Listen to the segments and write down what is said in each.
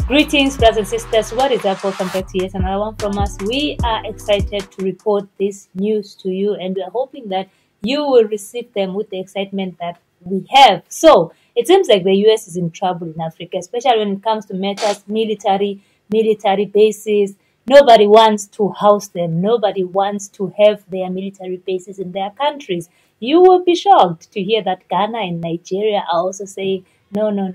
Greetings, brothers and sisters. What is up? Welcome back to yet another one from us. We are excited to report this news to you, and we are hoping that you will receive them with the excitement that we have. So, it seems like the US is in trouble in Africa, especially when it comes to matters military bases. Nobody wants to house them. Nobody wants to have their military bases in their countries. You will be shocked to hear that Ghana and Nigeria are also saying, no.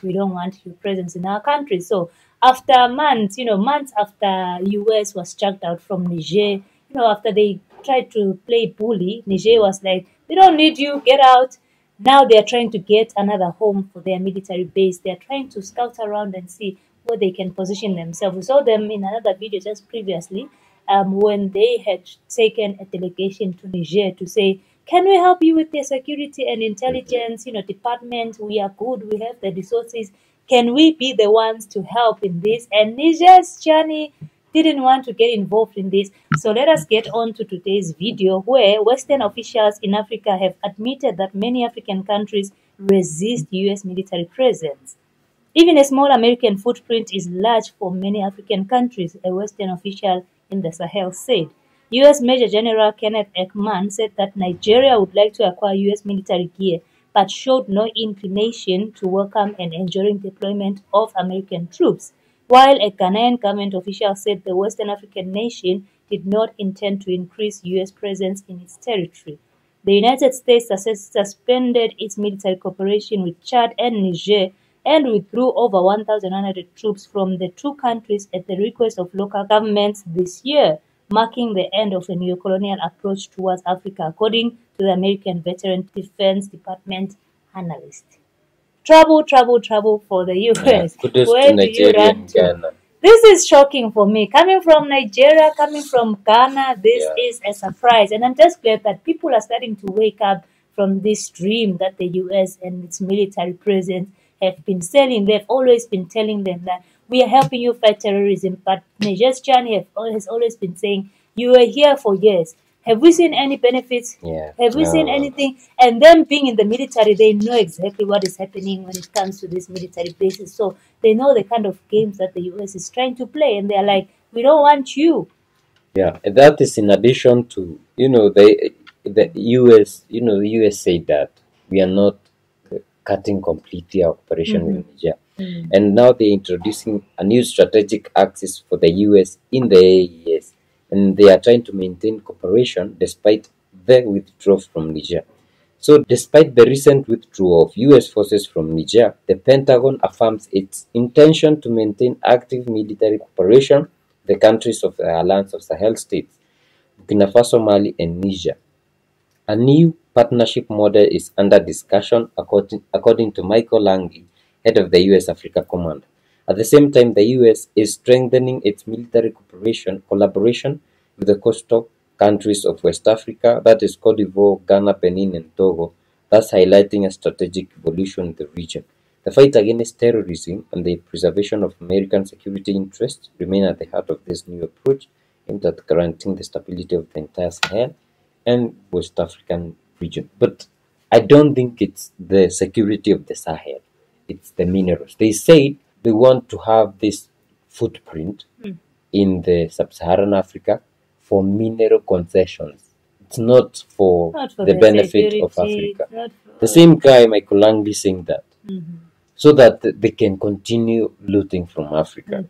We don't want your presence in our country. So after months, months after US was chucked out from Niger, after they tried to play bully, Niger was like, we don't need you, get out. Now they are trying to get another home for their military base. They are trying to scout around and see where they can position themselves. We saw them in another video just previously when they had taken a delegation to Niger to say, can we help you with the security and intelligence, department? We are good. We have the resources. Can we be the ones to help in this? And Niger's journey didn't want to get involved in this. So let us get on to today's video, where Western officials in Africa have admitted that many African countries resist US military presence. Even a small American footprint is large for many African countries, a Western official in the Sahel said. U.S. Major General Kenneth Ekman said that Nigeria would like to acquire U.S. military gear, but showed no inclination to welcome an enduring deployment of American troops, while a Ghanaian government official said the Western African nation did not intend to increase U.S. presence in its territory. The United States suspended its military cooperation with Chad and Niger and withdrew over 1,100 troops from the two countries at the request of local governments this year, marking the end of a neocolonial approach towards Africa, according to the American Veteran Defense Department analyst. Trouble for the U.S. Where do you run to? Ghana. This is shocking for me. Coming from Nigeria, coming from Ghana, this is a surprise. And I'm just glad that people are starting to wake up from this dream that the U.S. and its military presence have been selling. They've always been telling them that we are helping you fight terrorism, but Niger's journey has always been saying, you were here for years. Have we seen any benefits? Have we seen anything? And them being in the military, they know exactly what is happening when it comes to these military bases. So they know the kind of games that the US is trying to play, and they're like, we don't want you. Yeah, and that is in addition to, the US, the US said that we are not cutting completely our cooperation with Niger. And now they're introducing a new strategic axis for the US in the AES. And they are trying to maintain cooperation despite the withdrawal from Niger. So despite the recent withdrawal of US forces from Niger, the Pentagon affirms its intention to maintain active military cooperation with the countries of the Alliance of Sahel states, BURKINAFASO, Mali, and Niger. A new partnership model is under discussion, according to Michael Lange, head of the US Africa Command. At the same time, the US is strengthening its military collaboration with the coastal countries of West Africa, that is Cote d'Ivoire, Ghana, Benin, and Togo, thus highlighting a strategic evolution in the region. The fight against terrorism and the preservation of American security interests remain at the heart of this new approach aimed at guaranteeing the stability of the entire Sahel and West African region. But I don't think it's the security of the Sahel, it's the minerals. They say they want to have this footprint in the sub-Saharan Africa for mineral concessions. It's not for the benefit of Africa. The same guy, Michael Langley, saying that. So that they can continue looting from Africa,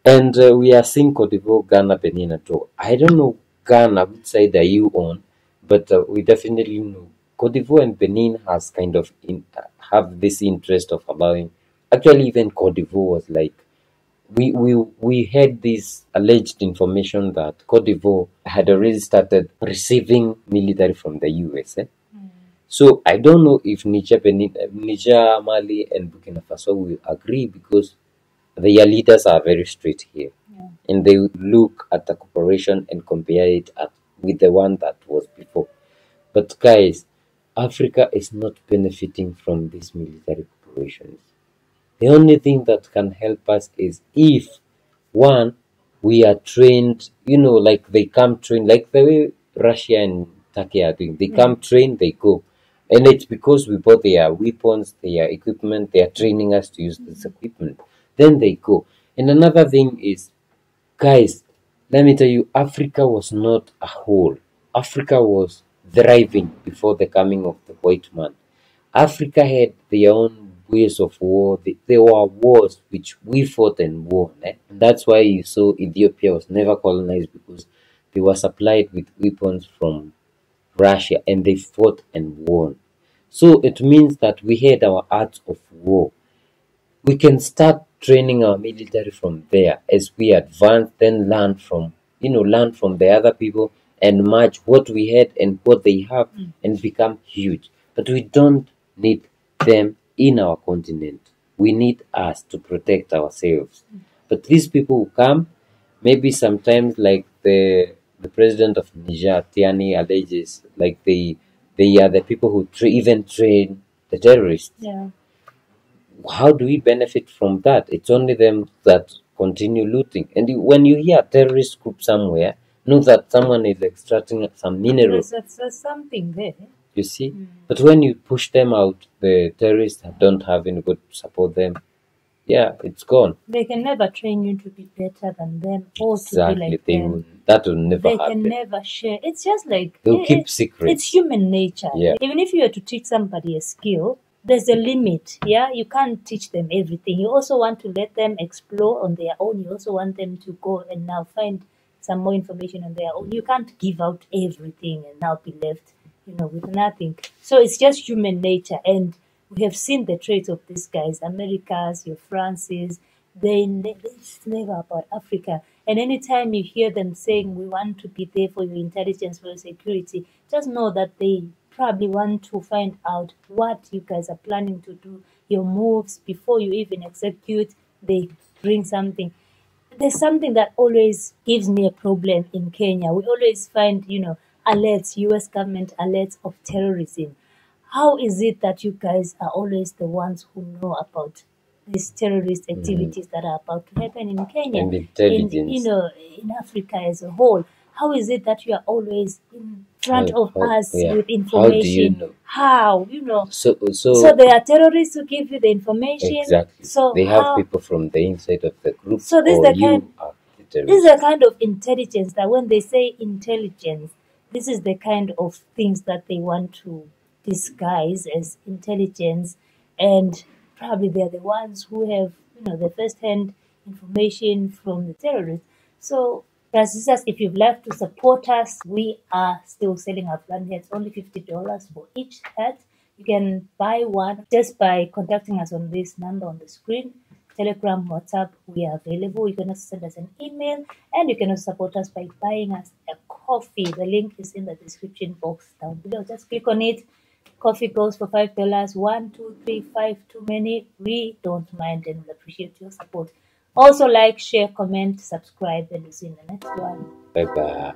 And we are seeing Cote d'Ivoire, Ghana, Benin, and Togo. I don't know Ghana, which side are you on? But we definitely know Cote d'Ivoire and Benin has kind of have this interest of allowing. Actually, even Cote d'Ivoire was like, we had this alleged information that Cote d'Ivoire had already started receiving military from the US. So I don't know if Niger, Mali, and Burkina Faso will agree, because their leaders are very straight here. And they would look at the cooperation and compare it with the one that was before. But guys, Africa is not benefiting from these military cooperations. The only thing that can help us is if, one, we are trained, like they come trained, like the way Russia and Turkey are doing. They come trained, they go. And it's because we bought their weapons, their equipment, they are training us to use this equipment. then they go. And another thing is, guys, let me tell you, Africa was not a whole. Africa was thriving before the coming of the white man. Africa had their own ways of war. There were wars which we fought and won. And that's why you saw Ethiopia was never colonized, because they were supplied with weapons from Russia and they fought and won. So it means that we had our arts of war. We can start training our military from there as we advance, then learn from the other people and match what we had and what they have and become huge. But we don't need them in our continent. We need us to protect ourselves. But these people who come, maybe sometimes like the president of Niger, Tiani, alleges like they are the people who even train the terrorists. Yeah. How do we benefit from that? It's only them that continue looting. And when you hear a terrorist group somewhere, know that someone is extracting some mineral. There's something there. You see? But when you push them out, the terrorists don't have anybody to support them. Yeah, it's gone. They can never train you to be better than them or Exactly. to be like them. That will never They happen. can never share. It's just like They'll keep secrets. It's human nature. Yeah. Even if you were to teach somebody a skill, there's a limit. Yeah, you can't teach them everything. You also want to let them explore on their own. You also want them to go and now find some more information on their own. You can't give out everything and now be left, with nothing. So it's just human nature, and we have seen the traits of these guys, Americas, your Francis. It's never about Africa. And anytime you hear them saying, we want to be there for your intelligence, for your security, just know that they probably want to find out what you guys are planning to do, your moves before you even execute. They bring something. There's something that always gives me a problem in Kenya. We always find, alerts, US government alerts of terrorism. How is it that you guys are always the ones who know about these terrorist activities that are about to happen in Kenya, And intelligence. in Africa as a whole? How is it that you are always in front of us with information? How do you know? So So there are terrorists who give you the information. exactly. So they have people from the inside of the group. So this is or the you kind. are the This is terrorist. the kind of intelligence that when they say intelligence, this is the kind of things that they want to disguise as intelligence, and probably they're the ones who have, the first-hand information from the terrorists. So, brothers and sisters, if you'd like to support us, we are still selling our plan heads, only $50 for each hat. You can buy one just by contacting us on this number on the screen. Telegram, WhatsApp, we are available. You can also send us an email, and you can also support us by buying us a coffee. The link is in the description box down below. Just click on it. Coffee goes for $5. 1, 2, 3, 5, too many. We don't mind, and we appreciate your support. Also, like, share, comment, subscribe, and we'll see you in the next one. Bye bye.